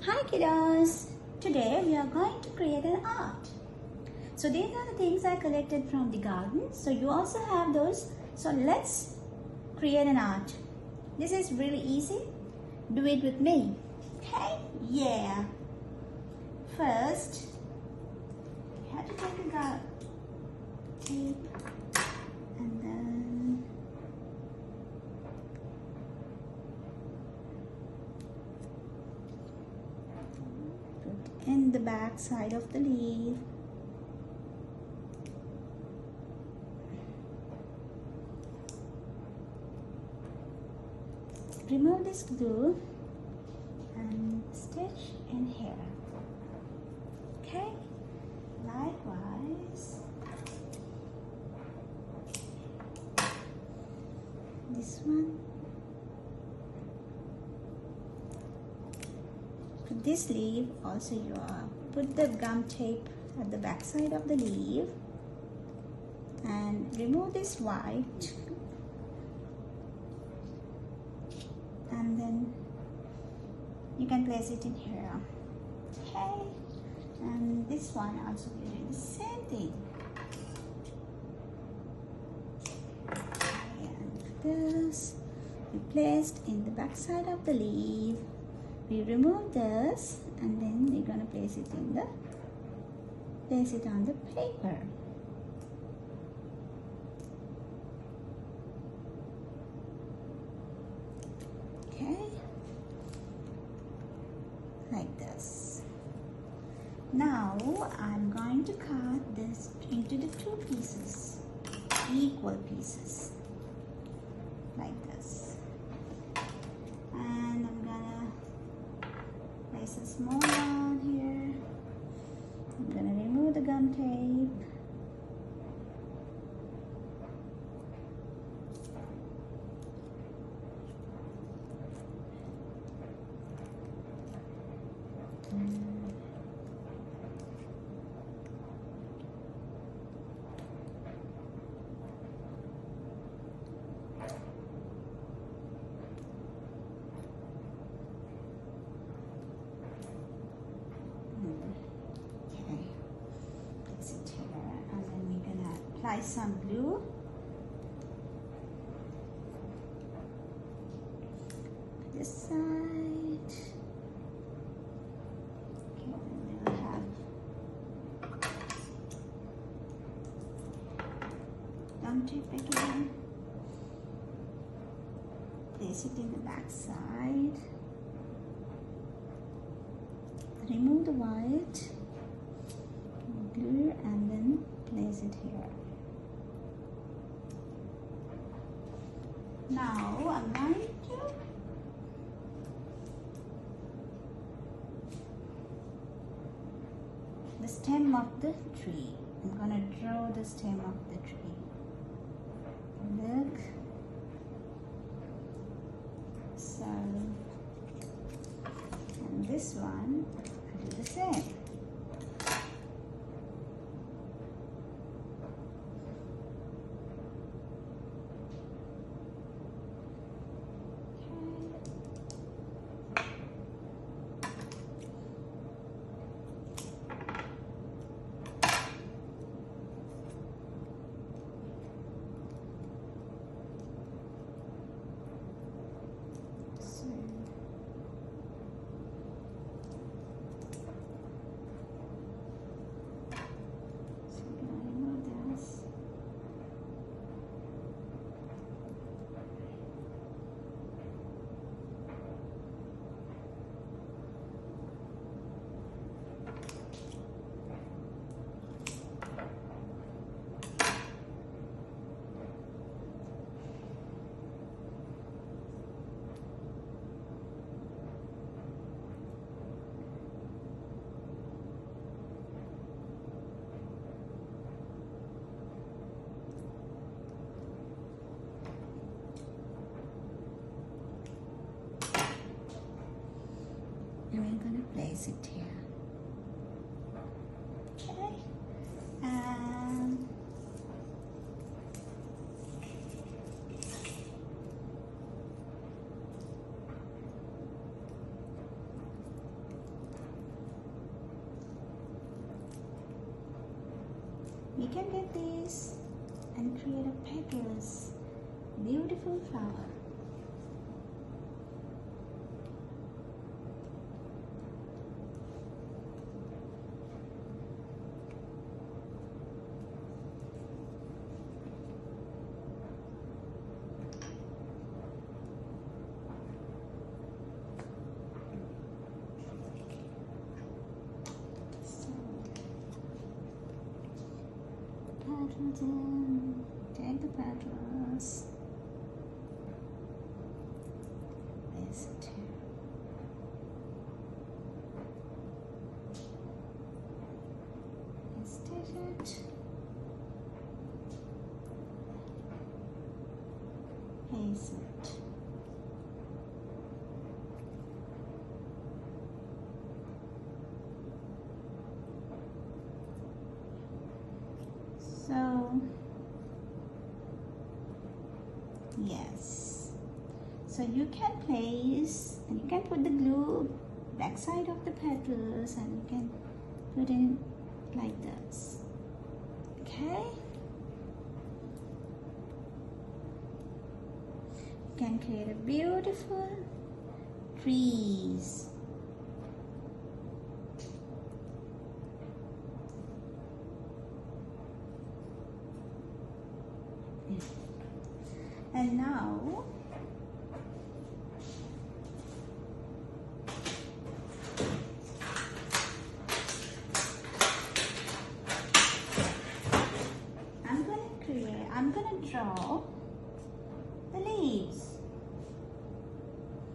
Hi kiddos! Today we are going to create an art. So these are the things I collected from the garden. So you also have those. So let's create an art. This is really easy. Do it with me. Okay? Yeah. First, you have to take a tape and then put in the back side of the leaf. Remove this glue and stitch in here. Okay? Likewise, this one. For this leaf, also you put the gum tape at the back side of the leaf and remove this white. And then you can place it in here. Okay, and this one also we do the same thing. And this we placed in the back side of the leaf. We remove this and then we're gonna place it on the paper. Okay, like this. Now I'm going to cut this into the two pieces, equal pieces, like this. And I'm gonna place a small one here. I'm gonna remove the gum tape. Okay, place it here, and then we're gonna apply some glue. This side. Okay, then we'll have gum tape again. Place it in the back side. Remove the white, glue, and then place it here. Now I'm going to the stem of the tree. I'm gonna draw the stem of the tree. Look. So, and this one, I do the same. And we're going to place it here. Okay. we can get this and create a petal's beautiful flower. Petals in, take the petals, place it here. Stitch it, place it. So, yes, so you can place and you can put the glue back side of the petals and you can put in like this. Okay, you can create a beautiful trees. And now